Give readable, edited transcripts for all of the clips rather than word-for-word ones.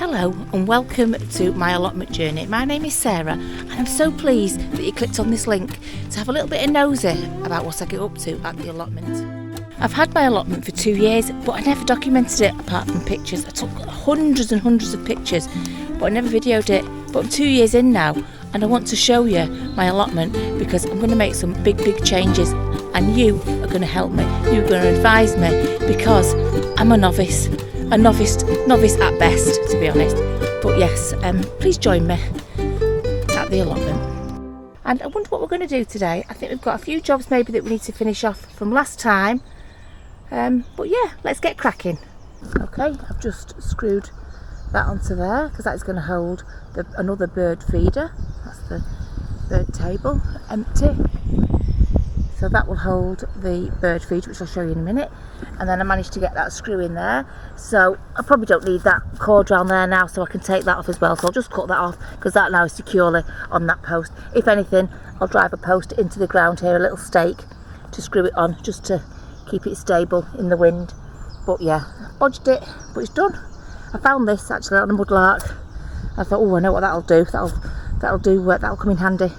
Hello and welcome to my allotment journey. My name is Sarah and I'm so pleased that you clicked on this link to have a little bit of nosy about what I get up to at the allotment. I've had my allotment for 2 years, but I never documented it apart from pictures. I took hundreds and hundreds of pictures, but I never videoed it. But I'm 2 years in now and I want to show you my allotment because I'm going to make some big changes and you are going to help me. You're going to advise me because I'm a novice at best, to be honest. But yes, please join me at the allotment. And I wonder what we're going to do today. I think we've got a few jobs maybe that we need to finish off from last time. But yeah, let's get cracking. Okay, I've just screwed that onto there because that's going to hold another bird feeder. That's the bird table, empty. So that will hold the bird feed, which I'll show you in a minute. And then I managed to get that screw in there. So I probably don't need that cord around there now, so I can take that off as well. So I'll just cut that off because that now is securely on that post. If anything, I'll drive a post into the ground here, a little stake to screw it on, just to keep it stable in the wind. But yeah, bodged it, but it's done. I found this actually on a mudlark. I thought, oh, I know what that'll do. That'll come in handy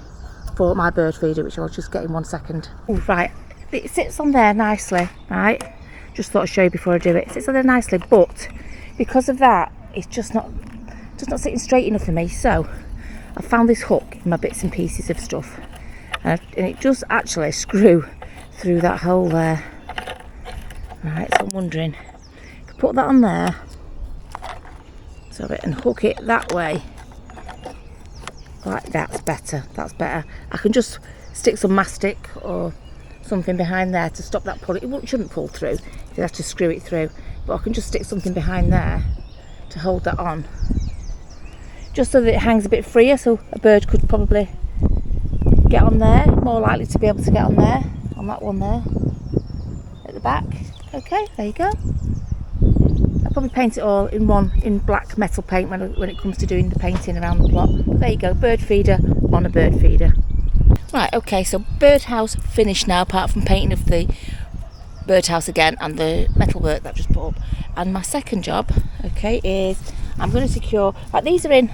for my bird feeder, which I'll just get in 1 second. Oh, right, it sits on there nicely, right? Just thought I'd show you before I do it. It sits on there nicely, but because of that, it's just not sitting straight enough for me. So I found this hook in my bits and pieces of stuff, and it does actually screw through that hole there. Right, so I'm wondering, I could put that on there, and hook it that way. Like that's better. I can just stick some mastic or something behind there to stop that pulling. It shouldn't pull through. You have to screw it through. But I can just stick something behind there to hold that on, just so that it hangs a bit freer. So a bird could probably get on there. More likely to be able to get on there, on that one there at the back. Okay, there you go. I'll probably paint it all in black metal paint when it comes to doing the painting around the plot. But there you go, bird feeder on a bird feeder. Right, okay, so birdhouse finished now, apart from painting of the birdhouse again and the metal work that I've just put up. And my second job, okay, is I'm going to secure, like these are in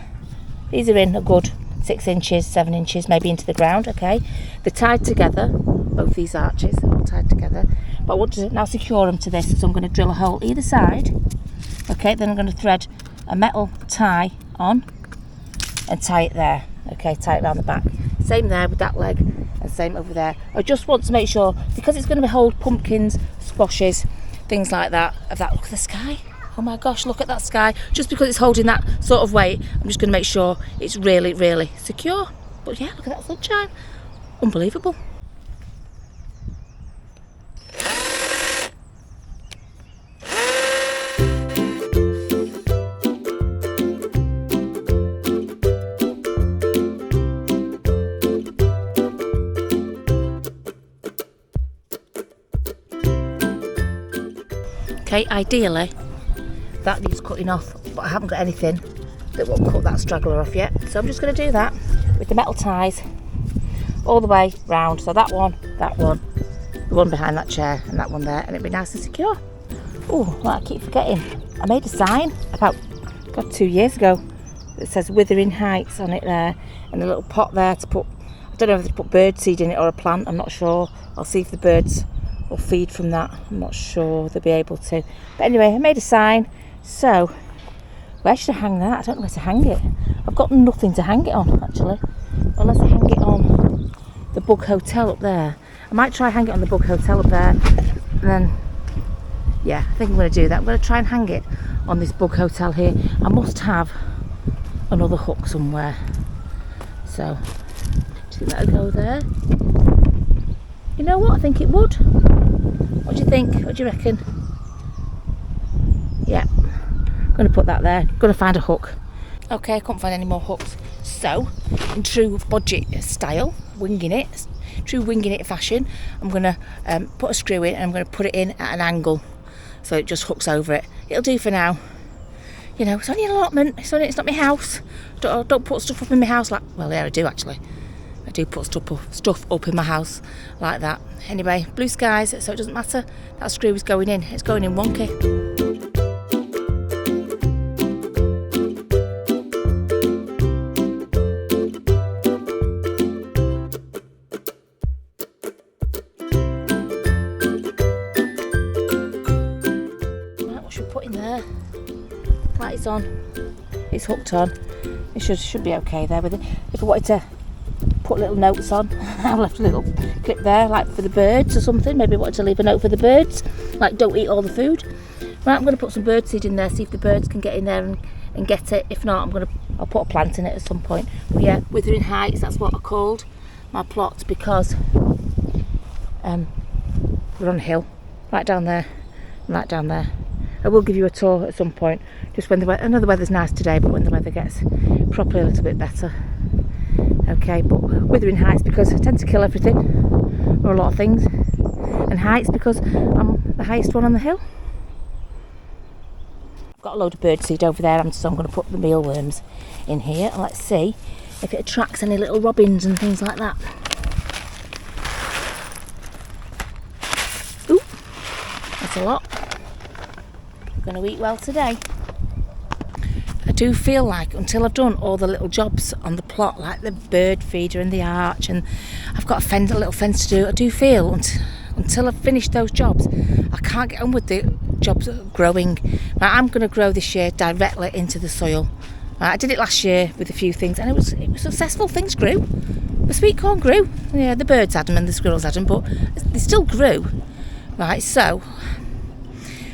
a good 6 inches, 7 inches, maybe into the ground, okay. They're tied together, both these arches are all tied together. But I want to now secure them to this, so I'm going to drill a hole either side. Okay, then I'm going to thread a metal tie on and tie it there. Okay, tie it around the back. Same there with that leg and same over there. I just want to make sure, because it's going to hold pumpkins, squashes, things like that. Look at the sky. Oh my gosh, look at that sky. Just because it's holding that sort of weight, I'm just going to make sure it's really secure. But yeah, look at that sunshine. Unbelievable. Okay, ideally that needs cutting off, but I haven't got anything that will cut that straggler off yet. So I'm just going to do that with the metal ties all the way round. So that one, the one behind that chair, and that one there, and it'll be nice and secure. Oh, I keep forgetting. I made a sign about 2 years ago that says Withering Heights on it there, and a little pot there to put, I don't know if to put bird seed in it or a plant, I'm not sure. I'll see if the birds will feed from that. I'm not sure they'll be able to. But anyway, I made a sign. So where should I hang that? I don't know where to hang it. I've got nothing to hang it on actually, unless I hang it on the Bug Hotel up there. I might try hang it on the Bug Hotel up there, and then yeah, I think I'm going to do that. I'm going to try and hang it on this Bug Hotel here. I must have another hook somewhere. So do you think that'll go there? You know what, I think it would. What do you think? What do you reckon? Yeah, I'm going to put that there. I'm going to find a hook. Okay, I couldn't find any more hooks. So, in true budget style, true winging it fashion, I'm going to put a screw in and I'm going to put it in at an angle so it just hooks over it. It'll do for now. You know, it's only an allotment. It's not my house. Don't put stuff up in my house like, well, yeah, I do actually. I do put stuff up in my house like that. Anyway, blue skies, so it doesn't matter. That screw is going in. It's going in wonky. Light's on. It's hooked on. It should be okay there with it. If I wanted to put little notes on, I left a little clip there, like for the birds or something. Maybe I wanted to leave a note for the birds, like don't eat all the food. Right, I'm going to put some bird seed in there, see if the birds can get in there and get it. If not, I'll put a plant in it at some point. But yeah, Withering Heights, that's what I called my plot, because we're on a hill, right down there, and right down there. I will give you a tour at some point, just when I know the weather's nice today, but when the weather gets properly a little bit better. Okay, but Withering Heights because I tend to kill everything, or a lot of things, and Heights because I'm the highest one on the hill. I've got a load of birdseed over there, so I'm going to put the mealworms in here, and let's see if it attracts any little robins and things like that. Ooh, that's a lot. I'm going to eat well today. I do feel like until I've done all the little jobs on the plot, like the bird feeder and the arch, and I've got a little fence to do, I do feel until I've finished those jobs, I can't get on with the jobs of growing. Right, I'm going to grow this year directly into the soil. Right, I did it last year with a few things, and it was successful. Things grew. The sweet corn grew. Yeah, the birds had them and the squirrels had them, but they still grew. Right, so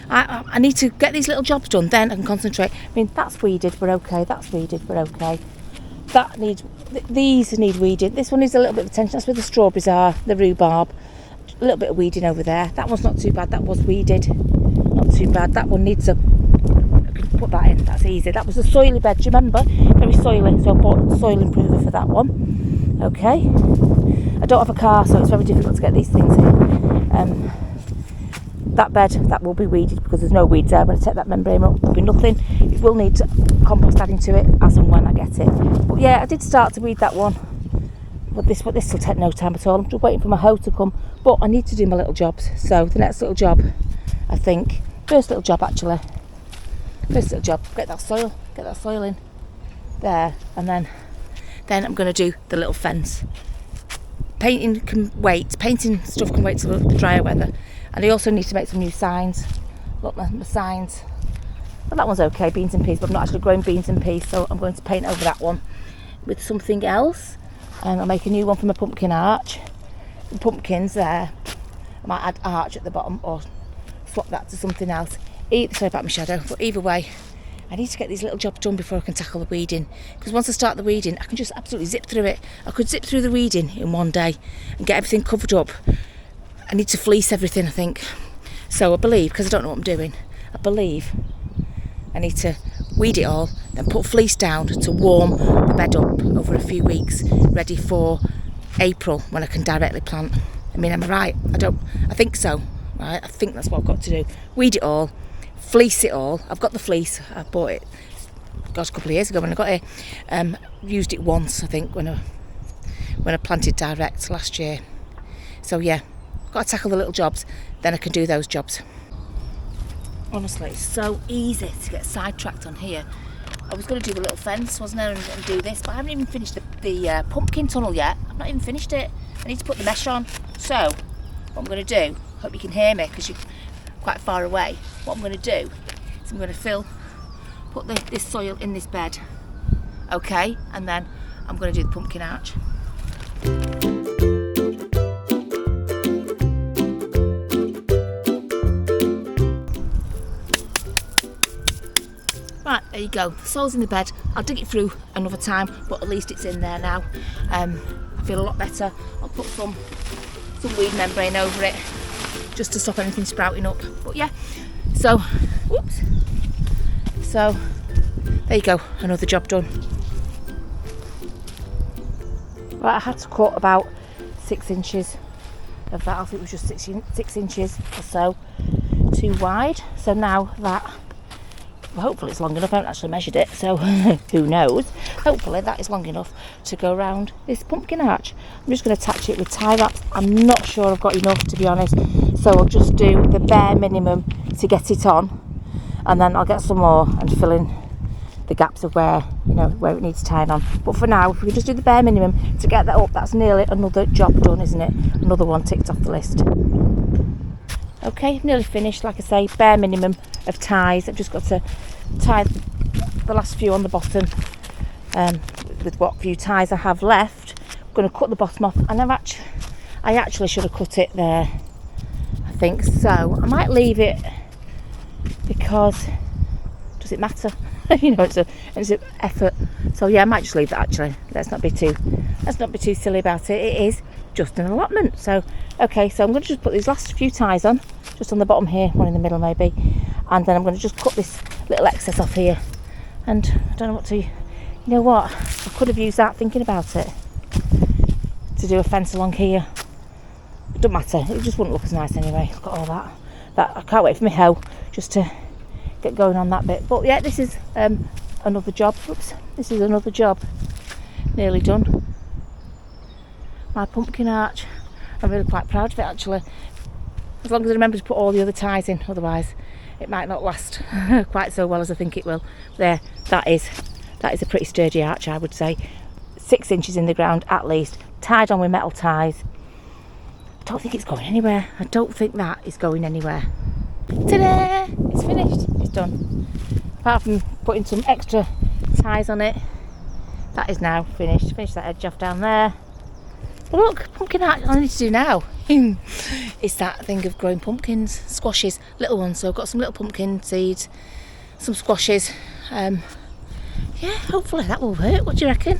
I need to get these little jobs done, then I can concentrate. I mean, that's weeded, we're okay. That's weeded, we're okay. These need weeding. This one needs a little bit of attention. That's where the strawberries are, the rhubarb. A little bit of weeding over there. That one's not too bad. That was weeded. Not too bad. That one needs I can put that in. That's easy. That was a soily bed, do you remember? Very soily, so I bought soil improver for that one. Okay. I don't have a car, so it's very difficult to get these things in. That bed, that will be weeded because there's no weeds there. When I take that membrane up, there'll be nothing. It will need compost adding to it as and when I get it. But yeah, I did start to weed that one. But this will take no time at all. I'm just waiting for my hoe to come. But I need to do my little jobs. So the next little job, I think, first little job, get that soil in there, and then I'm going to do the little fence. Painting stuff can wait till the drier weather. And I also need to make some new signs. Look, my signs. Well, that one's okay, beans and peas, but I'm not actually growing beans and peas, so I'm going to paint over that one with something else. And I'll make a new one for my pumpkin arch. The pumpkins there, I might add arch at the bottom or swap that to something else. Sorry about my shadow, but either way, I need to get these little jobs done before I can tackle the weeding. Because once I start the weeding, I can just absolutely zip through it. I could zip through the weeding in one day and get everything covered up. I need to fleece everything, I think. So I believe, because I don't know what I'm doing, I believe I need to weed it all, then put fleece down to warm the bed up over a few weeks, ready for April when I can directly plant. I mean, am I right? I think so. Right? I think that's what I've got to do. Weed it all, fleece it all. I've got the fleece. I bought it, gosh, a couple of years ago when I got here. Used it once, I think, when I planted direct last year. So yeah, got to tackle the little jobs, then I can do those jobs. Honestly, it's so easy to get sidetracked on here. I was going to do a little fence, wasn't I, and do this, but I haven't even finished the pumpkin tunnel yet. I've not even finished it. I need to put the mesh on. So, what I'm going to do, hope you can hear me because you're quite far away. What I'm going to do is I'm going to put this soil in this bed, okay, and then I'm going to do the pumpkin arch. Right, there you go. The soil's in the bed. I'll dig it through another time, but at least it's in there now. I feel a lot better. I'll put some weed membrane over it just to stop anything sprouting up. But yeah, so there you go, another job done. Right, I had to cut about 6 inches of that. I think it was just 6 inches or so too wide. So now that, well, hopefully it's long enough. I haven't actually measured it, so who knows. Hopefully that is long enough to go around this pumpkin arch. I'm just going to attach it with tie wraps. I'm not sure I've got enough, to be honest, so I'll just do the bare minimum to get it on, and then I'll get some more and fill in the gaps of where it needs tying on. But for now, if we just do the bare minimum to get that up, that's nearly another job done, isn't it? Another one ticked off the list. Okay, nearly finished. Like I say, bare minimum of ties. I've just got to tie the last few on the bottom with what few ties I have left. I'm going to cut the bottom off, and I actually should have cut it there, I think. So I might leave it, because does it matter? You know, it's an effort. So yeah, I might just leave that actually. Let's not be too silly about it. It is just an allotment. So okay, so I'm going to just put these last few ties on, just on the bottom here, one in the middle maybe, and then I'm going to just cut this little excess off here. And I don't know what to, you know what, I could have used that, thinking about it, to do a fence along here. It doesn't matter, it just wouldn't look as nice anyway. I've got all that I can't wait for my hoe just to get going on that bit. But yeah, this is another job. Oops, this is another job nearly done. My pumpkin arch, I'm really quite proud of it actually, as long as I remember to put all the other ties in, otherwise it might not last quite so well as I think it will. There, that is a pretty sturdy arch, I would say. 6 inches in the ground at least, tied on with metal ties. I don't think it's going anywhere. I don't think that is going anywhere. Ta-da! It's finished. It's done. Apart from putting some extra ties on it, that is now finished. Finish that edge off down there. But look, pumpkin arch, all I need to do now is that thing of growing pumpkins, squashes, little ones. So I've got some little pumpkin seeds, some squashes. Yeah, hopefully that will work. What do you reckon?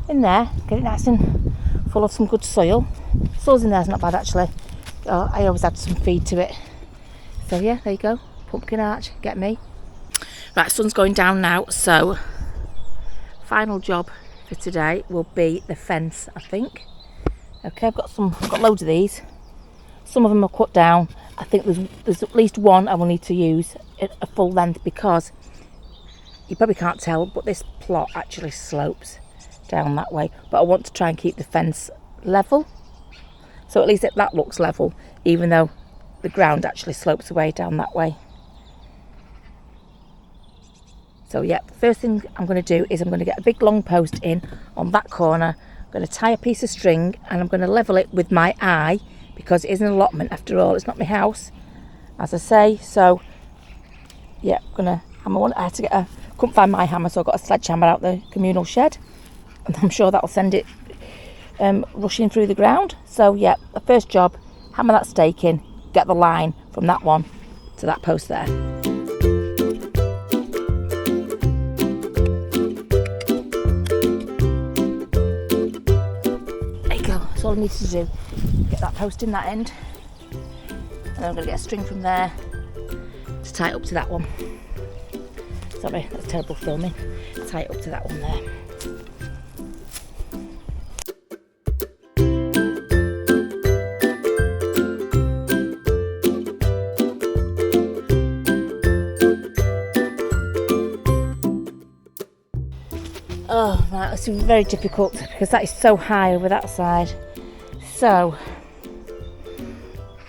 In there, get it nice and full of some good soil. Soil's in there is not bad actually. I always add some feed to it. So yeah, there you go. Pumpkin arch, get me. Right, sun's going down now, so final job for today will be the fence, I think. Okay, I've got loads of these. Some of them are cut down. I think there's at least one I will need to use at a full length, because you probably can't tell, but this plot actually slopes down that way. But I want to try and keep the fence level, so at least that looks level, even though the ground actually slopes away down that way. So yeah, the first thing I'm going to do is I'm going to get a big long post in on that corner. I'm going to tie a piece of string and I'm going to level it with my eye, because it is an allotment after all. It's not my house, as I say. So yeah, I'm going to hammer one. I had to get couldn't find my hammer, so I got a sledgehammer out the communal shed, and I'm sure that'll send it rushing through the ground. So yeah, the first job, hammer that stake in, get the line from that one to that post there. There you go, that's all I need to do. Get that post in that end, and then I'm going to get a string from there to tie it up to that one. Sorry, that's terrible filming. Tie it up to that one there. Oh, right, it's very difficult because that is so high over that side. So,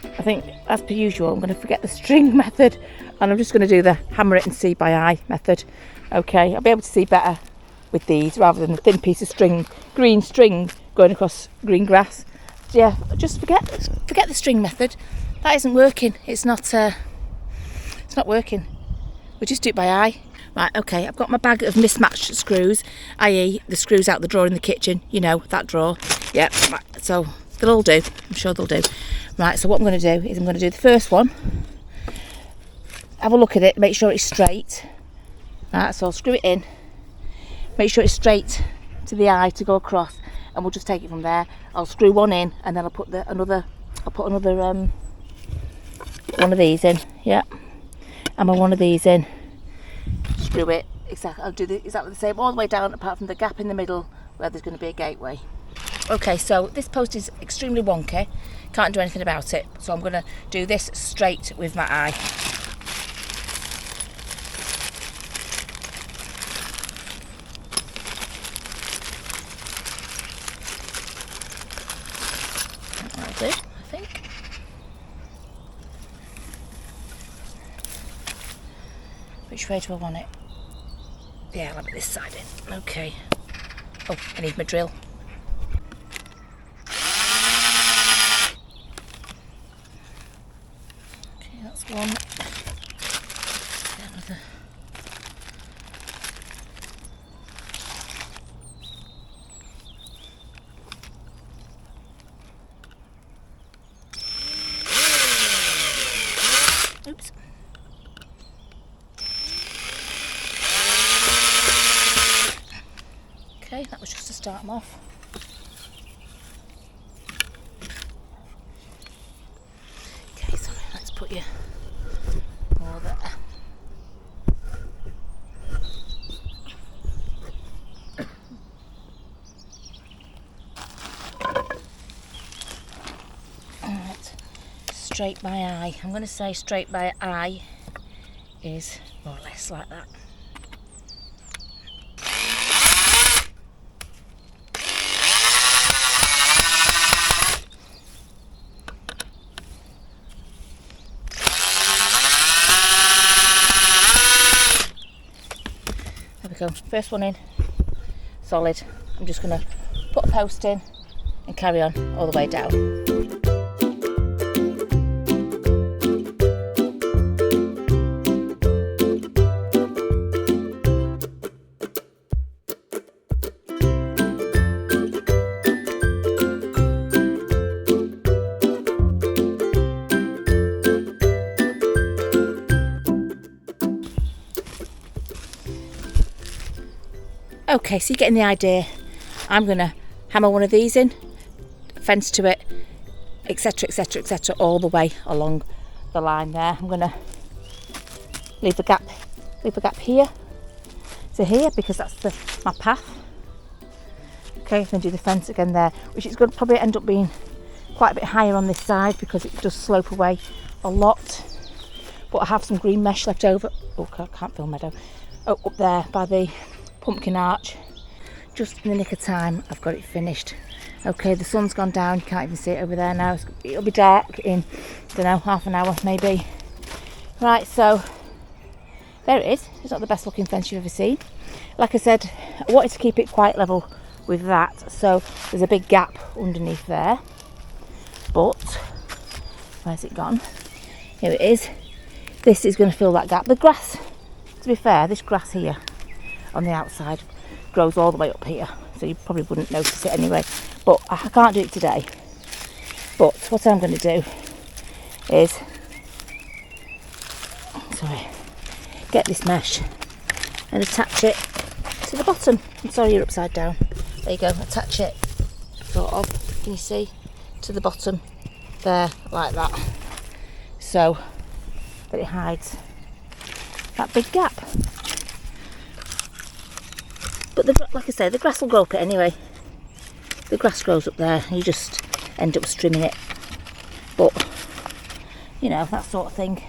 I think, as per usual, I'm going to forget the string method, and I'm just going to do the hammer it and see by eye method. Okay, I'll be able to see better with these rather than the thin piece of string, green string going across green grass. Yeah, just forget the string method. That isn't working. It's not working. We just do it by eye. Right, okay, I've got my bag of mismatched screws, i.e. the screws out the drawer in the kitchen, you know, that drawer. Yep, right, so they'll all do. I'm sure they'll do. Right, so what I'm going to do is I'm going to do the first one. Have a look at it, make sure it's straight. Right, so I'll screw it in. Make sure it's straight to the eye to go across, and we'll just take it from there. I'll screw one in, and then I'll put another one of these in. Yeah, and one of these in. Screw it. Exactly. I'll do exactly the same all the way down, apart from the gap in the middle where there's going to be a gateway. Okay, so this post is extremely wonky. Can't do anything about it. So I'm going to do this straight with my eye. That'll do, I think. Which way do I want it? Yeah, I'll have it this side in. Okay. Oh, I need my drill. Okay, that's one. Get that was just to start them off. Okay, sorry, let's put you more there. Alright, straight by eye. I'm going to say straight by eye is more or less like that. There we go, first one in, solid. I'm just going to put a post in and carry on all the way down. Okay, so you're getting the idea. I'm going to hammer one of these in, fence to it, etc, etc, etc, all the way along the line there. I'm going to leave a gap here to here because that's my path. Okay, then do the fence again there, which is going to probably end up being quite a bit higher on this side because it does slope away a lot. But I have some green mesh left over. Oh, I can't film meadow. Oh, up there by the pumpkin arch. Just in the nick of time, I've got it finished. Okay, the sun's gone down, you can't even see it over there now. It'll be dark in, I don't know, half an hour maybe. Right, so there it is. It's not the best looking fence you've ever seen. Like I said, I wanted to keep it quite level with that, so there's a big gap underneath there. But where's it gone? Here it is. This is going to fill that gap. The grass, to be fair, this grass here on the outside grows all the way up here, so you probably wouldn't notice it anyway, but I can't do it today. But what I'm going to do is get this mesh and attach it to the bottom. I'm sorry, you're upside down. There you go, attach it sort of, can you see, to the bottom there, like that, so that it hides that big gap. But like I say, the grass will grow up it anyway. The grass grows up there and you just end up trimming it. But, you know, that sort of thing.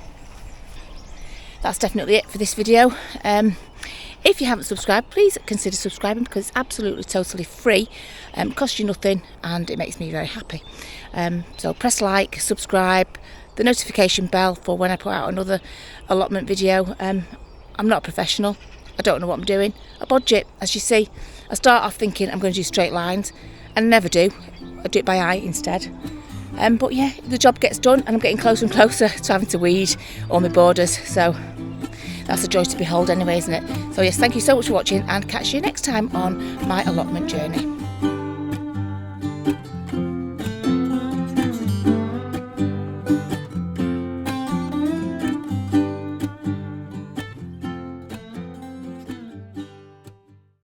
That's definitely it for this video. If you haven't subscribed, please consider subscribing because it's absolutely totally free. Costs you nothing and it makes me very happy. So press like, subscribe, the notification bell for when I put out another allotment video. I'm not a professional. I don't know what I'm doing. I bodge it, as you see. I start off thinking I'm going to do straight lines, and I never do. I do it by eye instead. But yeah, the job gets done, and I'm getting closer and closer to having to weed all my borders. So that's a joy to behold anyway, isn't it? So yes, thank you so much for watching, and catch you next time on my allotment journey.